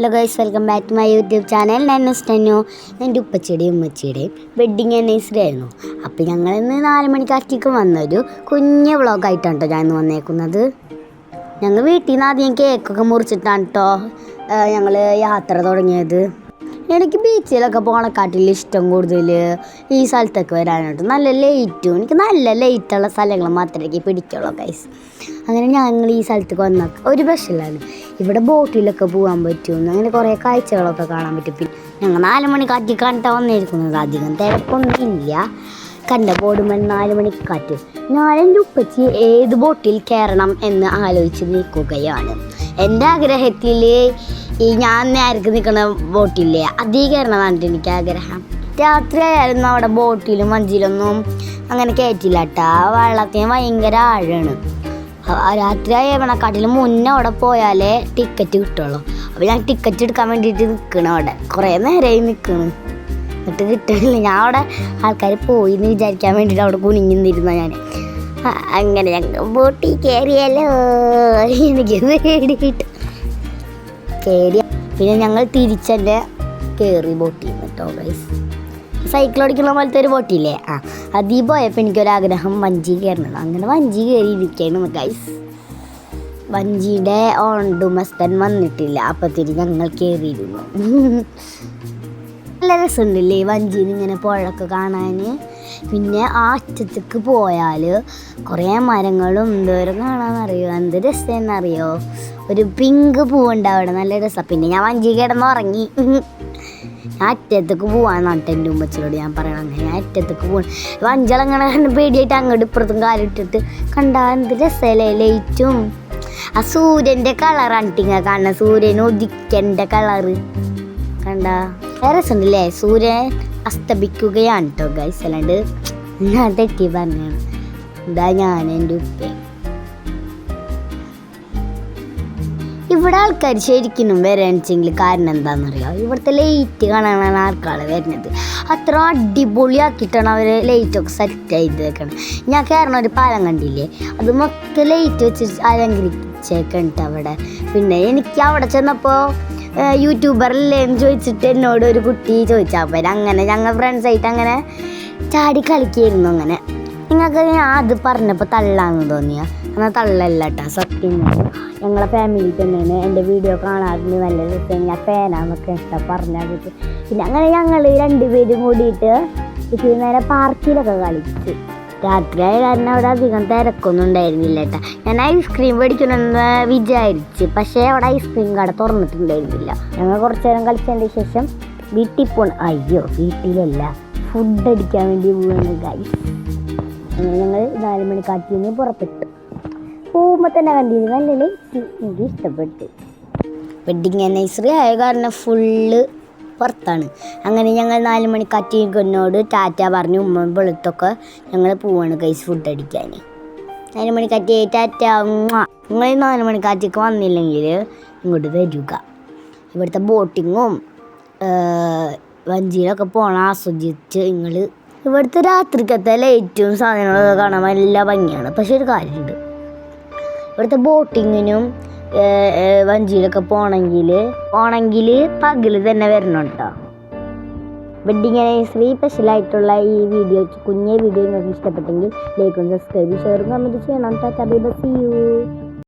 Hello guys, welcome back to my YouTube channel. ഞാൻ നുസ്റ്റന്നു. എൻ്റെ ഉപ്പച്ചിയുടെയും ഉമ്മച്ചിയുടെയും വെഡ്ഡിങ് ആനിവേഴ്സറി ആയിരുന്നു. അപ്പോൾ ഞങ്ങളിന്ന് 4 മണിക്കാറ്റിക്ക് വന്നൊരു കുഞ്ഞ് വ്ളോഗായിട്ടാണ് കേട്ടോ ഞാൻ ഇന്ന് വന്നേക്കുന്നത്. ഞങ്ങൾ വീട്ടിൽ നിന്ന് ആദ്യം കേക്കൊക്കെ മുറിച്ചിട്ടാണ് കേട്ടോ ഞങ്ങൾ യാത്ര തുടങ്ങിയത്. എനിക്ക് ബീച്ചിലൊക്കെ പോകണക്കാട്ടിൽ ഇഷ്ടം കൂടുതൽ ഈ സ്ഥലത്തൊക്കെ വരാനായിട്ട്. നല്ല ലേറ്റുള്ള സ്ഥലങ്ങൾ മാത്രമേ പിടിക്കുള്ളൂ ഗൈസ്. അങ്ങനെ ഞങ്ങൾ ഈ സ്ഥലത്തേക്ക് വന്നാൽ ഒരു ബസ്സിലാണ്. ഇവിടെ ബോട്ടിലൊക്കെ പോകാൻ പറ്റും, അങ്ങനെ കുറേ കാഴ്ചകളൊക്കെ കാണാൻ പറ്റും. പിന്നെ ഞങ്ങൾ 4 മണിക്കാറ്റിക്കാണ് വന്നിരിക്കുന്നത്. അധികം തിരക്കൊന്നും ഇല്ല. കണ്ട ബോർഡുമ്പോൾ 4 മണിക്കാറ്റ്. ഞാൻ എൻ്റെ ഉപ്പച്ചി ഏത് ബോട്ടിൽ കയറണം എന്ന് ആലോചിച്ച് നിൽക്കുകയാണ്. എൻ്റെ ആഗ്രഹത്തിൽ ഞാൻ നേരത്തെ നിൽക്കുന്ന ബോട്ടില്ലേ അതീ കയറണമെന്നാണ് എനിക്ക് ആഗ്രഹം. രാത്രി ആയിരുന്നു അവിടെ ബോട്ടിലും വഞ്ചിയിലൊന്നും അങ്ങനെ കയറ്റില്ല കേട്ടോ. വെള്ളത്തിന് ഭയങ്കര ആഴമാണ്. രാത്രി ആയവണക്കാട്ടിലും മുന്നേ അവിടെ പോയാലേ ടിക്കറ്റ് കിട്ടുള്ളൂ. അപ്പോൾ ഞാൻ ടിക്കറ്റ് എടുക്കാൻ വേണ്ടിയിട്ട് നിൽക്കണം. അവിടെ കുറേ നേരമായി നിൽക്കണം, എന്നിട്ട് കിട്ടണില്ല. ഞാൻ അവിടെ ആൾക്കാർ പോയി എന്ന് വിചാരിക്കാൻ വേണ്ടിയിട്ട് അവിടെ കുനിഞ്ഞു നിന്നിരുന്ന ഞാൻ. അങ്ങനെ ഞങ്ങൾ ബോട്ടിൽ കയറിയല്ലോ, എനിക്ക് വേണ്ടിയിട്ട് കയറി. പിന്നെ ഞങ്ങൾ തിരിച്ചെൻ്റെ കയറി ബോട്ടിൽ നിന്ന് കേട്ടോ ഗൈസ്. സൈക്കിൾ ഓടിക്കുന്ന പോലത്തെ ഒരു ബോട്ടില്ലേ, അതിൽ പോയപ്പോൾ എനിക്കൊരാഗ്രഹം വഞ്ചി കയറണം. അങ്ങനെ വഞ്ചി കയറി ഇരിക്കണം ഗൈസ്. വഞ്ചിയുടെ ഓണ്ടുമസ്തൻ വന്നിട്ടില്ല, അപ്പത്തിന് ഞങ്ങൾ കയറിയിരുന്നു. നല്ല രസമുണ്ടല്ലേ വഞ്ചിയിൽ ഇങ്ങനെ പുഴയൊക്കെ കാണാൻ. പിന്നെ ആ അറ്റത്തേക്ക് പോയാൽ കുറേ മരങ്ങളും എന്തോരം കാണാമെന്നറിയോ, എന്ത് രസമെന്നറിയോ. ഒരു പിങ്ക് പൂവുണ്ട് അവിടെ, നല്ല രസമാണ്. പിന്നെ ഞാൻ വഞ്ചി കിടന്നുറങ്ങി. ഞാൻ അറ്റത്തേക്ക് പോകാമെന്നാണ് എൻ്റെ ഉമ്മച്ചിയോട് ഞാൻ പറയണം. അങ്ങനെ ഞാൻ അറ്റത്തേക്ക് പോകണം. വഞ്ചിളങ്ങനെ പേടിയായിട്ട് അങ്ങോട്ട് ഇപ്പുറത്തും കാലിട്ടിട്ട് കണ്ടാ എന്ത് രസമല്ലേ ലൈറ്റും. ആ സൂര്യൻ്റെ കളറാണ് ടിങ്ങ കാണുന്ന, സൂര്യൻ ഉദിക്കേണ്ട കളറ് കണ്ട രസമുണ്ടല്ലേ. സൂര്യൻ അസ്തമിക്കുകയാണ് കേട്ടോ ഗൈസ്. അല്ലാണ്ട് ഞാൻ തെറ്റി പറഞ്ഞാണ്. എന്താ ഞാൻ എൻ്റെ ഉപ്പ. ഇവിടെ ആൾക്കാർ ശരിക്കും വരാണെച്ചെങ്കിൽ കാരണം എന്താണെന്നറിയാം, ഇവിടുത്തെ ലൈറ്റ് കാണാനാണ് ആൾക്കാർ വരുന്നത്. അത്ര അടിപൊളിയാക്കിയിട്ടാണ് അവർ ലൈറ്റൊക്കെ സെറ്റ് ചെയ്ത് വെക്കണം. ഞാൻ കയറണ ഒരു പാലം കണ്ടില്ലേ, അത് മൊത്തം ലൈറ്റ് വെച്ച് അലങ്കരിച്ചേക്കണ്ട അവിടെ. പിന്നെ എനിക്ക് അവിടെ ചെന്നപ്പോൾ യൂട്യൂബറല്ലേ എന്ന് ചോദിച്ചിട്ട് എന്നോട് ഒരു കുട്ടി ചോദിച്ചാൽ അങ്ങനെ ഞങ്ങൾ ഫ്രണ്ട്സായിട്ട് അങ്ങനെ ചാടി കളിക്കായിരുന്നു. അങ്ങനെ നിങ്ങൾക്ക് ഞാൻ അത് പറഞ്ഞപ്പോൾ തള്ളാന്ന് തോന്നിയ എന്നാൽ തള്ളല്ല കേട്ടോ, സത്യം. ഞങ്ങളെ ഫാമിലി തന്നെയാണ് എൻ്റെ വീഡിയോ കാണാറുണ്ട്, നല്ല രസം. ഞാൻ ഫാനാന്നൊക്കെ ഇഷ്ടം പറഞ്ഞാൽ. പിന്നെ അങ്ങനെ ഞങ്ങൾ 2 പേരും കൂടിയിട്ട് ഇത്തിരി നേരം പാർക്കിലൊക്കെ കളിച്ച്. രാത്രിയായ കാരണം അവിടെ അധികം തിരക്കൊന്നും ഉണ്ടായിരുന്നില്ല കേട്ടോ. ഞാൻ ഐസ്ക്രീം മേടിക്കണമെന്ന് വിചാരിച്ച്, പക്ഷേ അവിടെ ഐസ്ക്രീം കട തുറന്നിട്ടുണ്ടായിരുന്നില്ല. ഞങ്ങൾ കുറച്ച് നേരം കളിച്ചതിൻ്റെ ശേഷം വീട്ടിൽ പോകണം. അയ്യോ വീട്ടിലല്ല, ഫുഡ് അടിക്കാൻ വേണ്ടി പോവാണ് ഗൈസ്. അങ്ങനെ ഞങ്ങൾ 4 മണിക്കാറ്റിൽ നിന്ന് പുറപ്പെട്ടു. പോകുമ്പോൾ തന്നെ കണ്ടിരുന്നു, നല്ല ലൈറ്റ്, എനിക്ക് ഇഷ്ടപ്പെട്ടു. വെഡ്ഡിങ് ആനിവേഴ്സറി ആയ കാരണം ഫുള്ള് പുറത്താണ്. അങ്ങനെ ഞങ്ങൾ 4 മണിക്കാറ്റിനോട് ടാറ്റ പറഞ്ഞു ഉമ്മ വെളുത്തൊക്കെ ഞങ്ങൾ പോവാണ് ഗൈസ് ഫുഡ് അടിക്കാൻ. 4 മണിക്കാറ്റി ടാറ്റ. നിങ്ങൾ 4 മണിക്കാറ്റിക്ക് വന്നില്ലെങ്കിൽ ഇങ്ങോട്ട് വരിക. ഇവിടുത്തെ ബോട്ടിങ്ങും വഞ്ചിയിലൊക്കെ പോകണം ആസ്വദിച്ച് നിങ്ങൾ. ഇവിടുത്തെ രാത്രിക്കത്തെ ലൈറ്റും സാധനങ്ങളൊക്കെ കാണാൻ നല്ല ഭംഗിയാണ്. പക്ഷെ ഒരു കാര്യമുണ്ട്, ഇവിടുത്തെ ബോട്ടിങ്ങിനും വഞ്ചിയിലൊക്കെ പോകണമെങ്കിൽ പകൽ തന്നെ വരണം കേട്ടോ. വെഡ്ഡിങ് ആനിവേഴ്സറി സ്പെഷ്യലായിട്ടുള്ള ഈ വീഡിയോ, കുഞ്ഞേ വീഡിയോ നിങ്ങൾക്ക് ഇഷ്ടപ്പെട്ടെങ്കിൽ ലൈക്കും സബ്സ്ക്രൈബും ഷെയറും കമൻറ്റ് ചെയ്യണം. Tata bye bye, see U.